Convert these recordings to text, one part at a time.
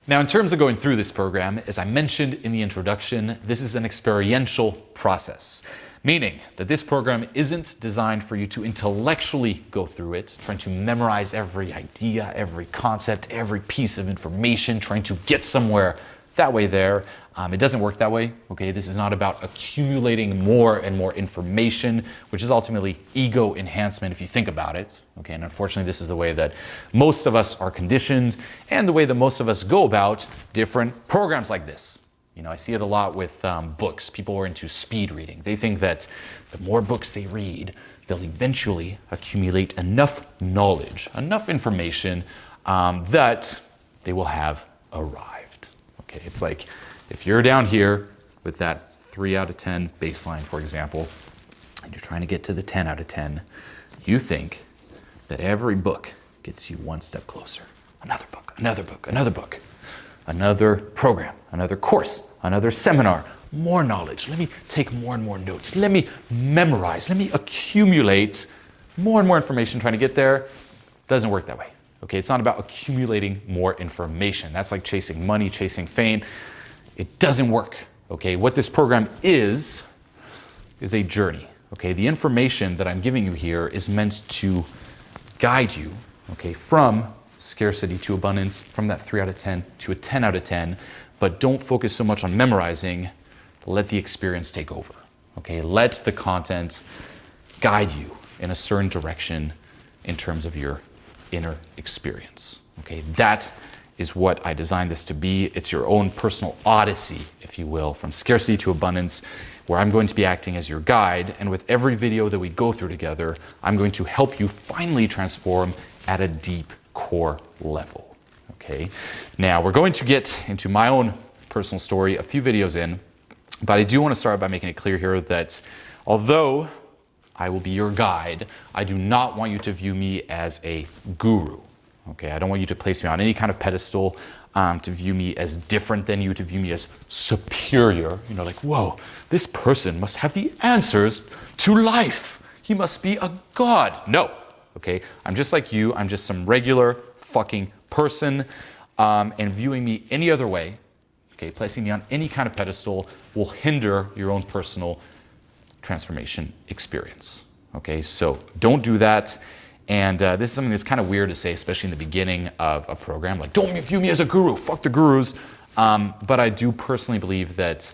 Now, in terms of going through this program, as I mentioned in the introduction, this is an experiential process, meaning that this program isn't designed for you to intellectually go through it, trying to memorize every idea, every concept, every piece of information, trying to get somewhere that way there. It doesn't work that way, okay? This is not about accumulating more and more information, which is ultimately ego enhancement if you think about it, okay? And unfortunately, this is the way that most of us are conditioned and the way that most of us go about different programs like this. You know, I see it a lot with books. People are into speed reading. They think that the more books they read, they'll eventually accumulate enough knowledge, enough information that they will have arrived, okay? It's like, if you're down here with that 3 out of 10 baseline, for example, and you're trying to get to the 10 out of 10, you think that every book gets you one step closer. Another book, another book, another book, another program, another course, another seminar, more knowledge. Let me take more and more notes. Let me memorize. Let me accumulate more and more information trying to get there. Doesn't work that way. Okay, it's not about accumulating more information. That's like chasing money, chasing fame. It doesn't work, okay? What this program is a journey, okay? The information that I'm giving you here is meant to guide you, okay, from scarcity to abundance, from that 3 out of 10 to a 10 out of 10, but don't focus so much on memorizing. Let the experience take over, okay? Let the content guide you in a certain direction in terms of your inner experience, okay? That is what I designed this to be. It's your own personal odyssey, if you will, from scarcity to abundance, where I'm going to be acting as your guide. And with every video that we go through together, I'm going to help you finally transform at a deep core level, okay? Now, we're going to get into my own personal story a few videos in, but I do want to start by making it clear here that although I will be your guide, I do not want you to view me as a guru. Okay, I don't want you to place me on any kind of pedestal, to view me as different than you, to view me as superior. You know, like, whoa, this person must have the answers to life. He must be a god. No, okay, I'm just like you. I'm just some regular fucking person, and viewing me any other way, okay, placing me on any kind of pedestal will hinder your own personal transformation experience. Okay, so don't do that. And this is something that's kind of weird to say, especially in the beginning of a program. Like, don't view me as a guru, fuck the gurus. But I do personally believe that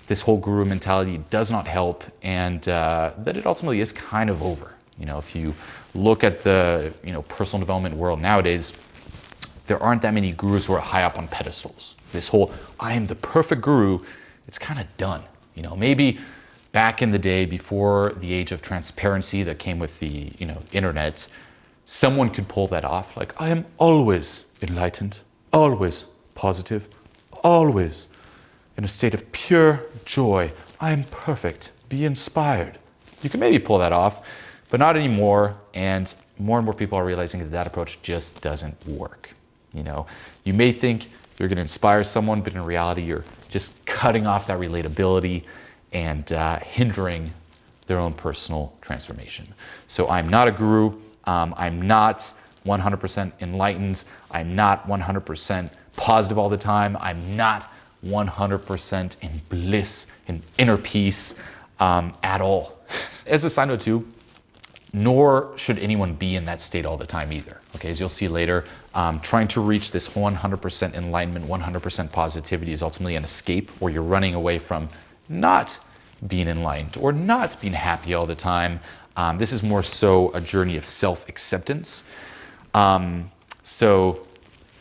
this whole guru mentality does not help, and that it ultimately is kind of over. You know, if you look at the personal development world nowadays, there aren't that many gurus who are high up on pedestals. This whole, I am the perfect guru, it's kind of done. You know, maybe back in the day, before the age of transparency that came with the internet, someone could pull that off. Like, I am always enlightened, always positive, always in a state of pure joy. I am perfect. Be inspired. You can maybe pull that off, but not anymore. And more people are realizing that that approach just doesn't work. You know, you may think you're going to inspire someone, but in reality, you're just cutting off that relatability and hindering their own personal transformation. So I'm not a guru. I'm not 100% enlightened. I'm not 100% positive all the time. I'm not 100% in bliss and inner peace at all. As a side note too, nor should anyone be in that state all the time either. Okay, as you'll see later, trying to reach this 100% enlightenment, 100% positivity is ultimately an escape where you're running away from not being enlightened or not being happy all the time. This is more so a journey of self-acceptance. So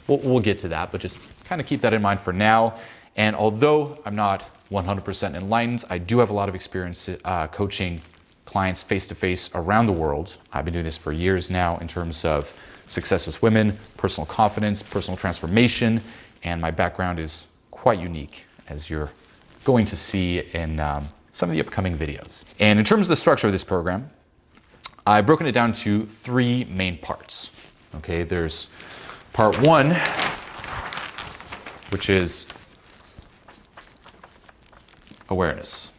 we'll get to that, but just kind of keep that in mind for now. And although I'm not 100% enlightened, I do have a lot of experience coaching clients face-to-face around the world. I've been doing this for years now in terms of success with women, personal confidence, personal transformation, and my background is quite unique, as you're going to see in some of the upcoming videos. And in terms of the structure of this program, I've broken it down to 3 main parts. Okay, there's part 1, which is awareness.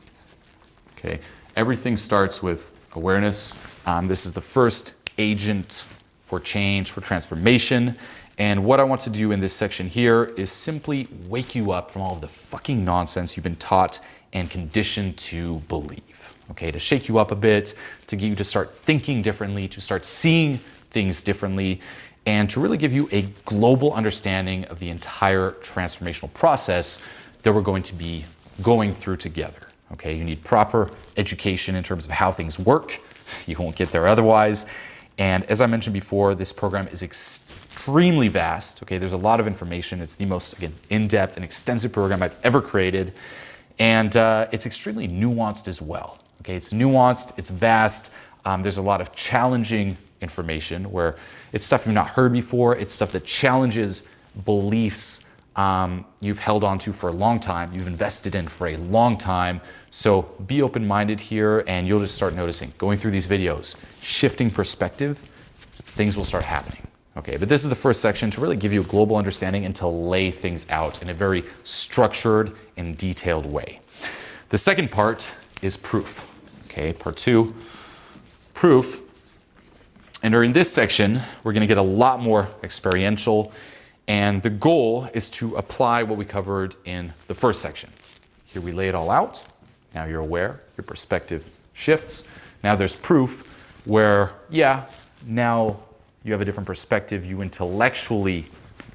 Okay, everything starts with awareness. This is the first agent for change, for transformation. And what I want to do in this section here is simply wake you up from all of the fucking nonsense you've been taught and conditioned to believe. Okay, to shake you up a bit, to get you to start thinking differently, to start seeing things differently, and to really give you a global understanding of the entire transformational process that we're going to be going through together. Okay, you need proper education in terms of how things work. You won't get there otherwise. And as I mentioned before, this program is extremely vast. Okay, there's a lot of information. It's the most, again, in-depth and extensive program I've ever created. And it's extremely nuanced as well. Okay, it's nuanced, it's vast. There's a lot of challenging information where it's stuff you've not heard before. It's stuff that challenges beliefs you've held on to for a long time, you've invested in for a long time. So be open-minded here and you'll just start noticing, going through these videos, shifting perspective, things will start happening. Okay, but this is the first section to really give you a global understanding and to lay things out in a very structured and detailed way. The second part is proof. Okay, part 2, proof. And during this section, we're going to get a lot more experiential. And the goal is to apply what we covered in the first section. Here we lay it all out. Now you're aware, your perspective shifts. Now there's proof where, yeah, now you have a different perspective. You intellectually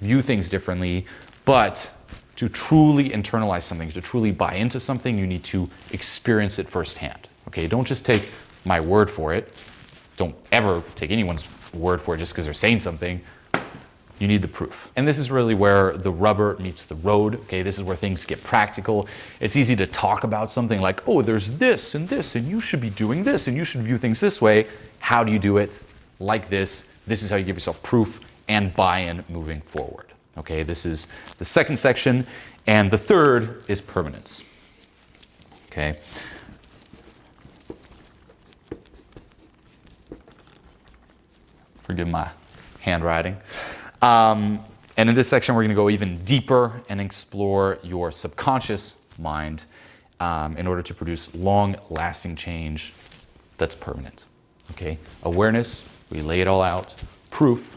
view things differently, but to truly internalize something, to truly buy into something, you need to experience it firsthand. Okay, don't just take my word for it. Don't ever take anyone's word for it just because they're saying something. You need the proof. And this is really where the rubber meets the road. Okay, this is where things get practical. It's easy to talk about something like, oh, there's this, and you should be doing this, and you should view things this way. How do you do it? Like this. This is how you give yourself proof and buy-in moving forward. Okay, this is the second section. And the third is permanence. Okay. Forgive my handwriting. And in this section, we're going to go even deeper and explore your subconscious mind in order to produce long-lasting change that's permanent. Okay, awareness, we lay it all out. Proof,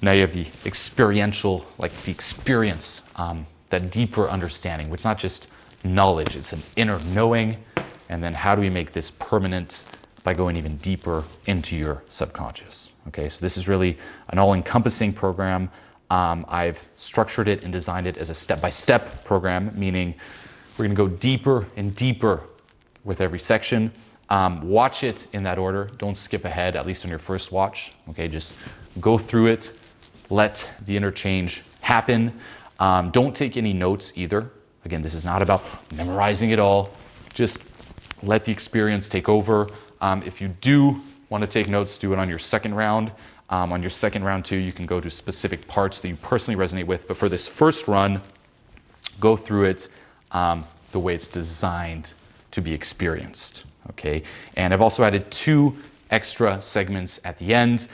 now you have the experiential, like the experience, that deeper understanding, which is not just knowledge, it's an inner knowing. And then how do we make this permanent? By going even deeper into your subconscious. Okay, so this is really an all-encompassing program. I've structured it and designed it as a step-by-step program, meaning we're gonna go deeper and deeper with every section. Watch it in that order. Don't skip ahead, at least on your first watch. Okay, just go through it. Let the interchange happen. Don't take any notes either. Again, this is not about memorizing it all. Just let the experience take over. If you do want to take notes, do it on your second round. On your second round too, you can go to specific parts that you personally resonate with. But for this first run, go through it the way it's designed to be experienced. Okay, and I've also added 2 extra segments at the end.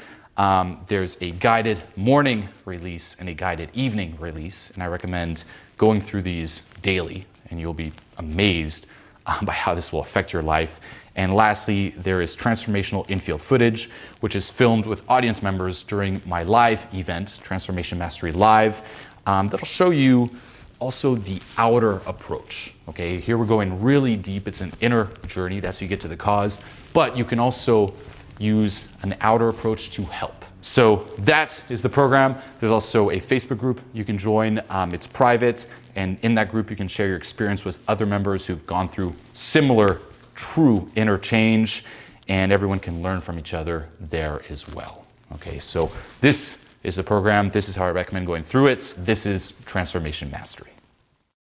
There's a guided morning release and a guided evening release, and I recommend going through these daily, and you'll be amazed by how this will affect your life. And lastly, there is transformational in-field footage, which is filmed with audience members during my live event, Transformation Mastery Live. That'll show you also the outer approach. Okay, here we're going really deep. It's an inner journey. That's how you get to the cause. But you can also use an outer approach to help. So that is the program. There's also a Facebook group you can join. It's private. And in that group, you can share your experience with other members who've gone through similar true interchange, and everyone can learn from each other there as well. Okay, so this is the program. This is how I recommend going through it. This is Transformation Mastery.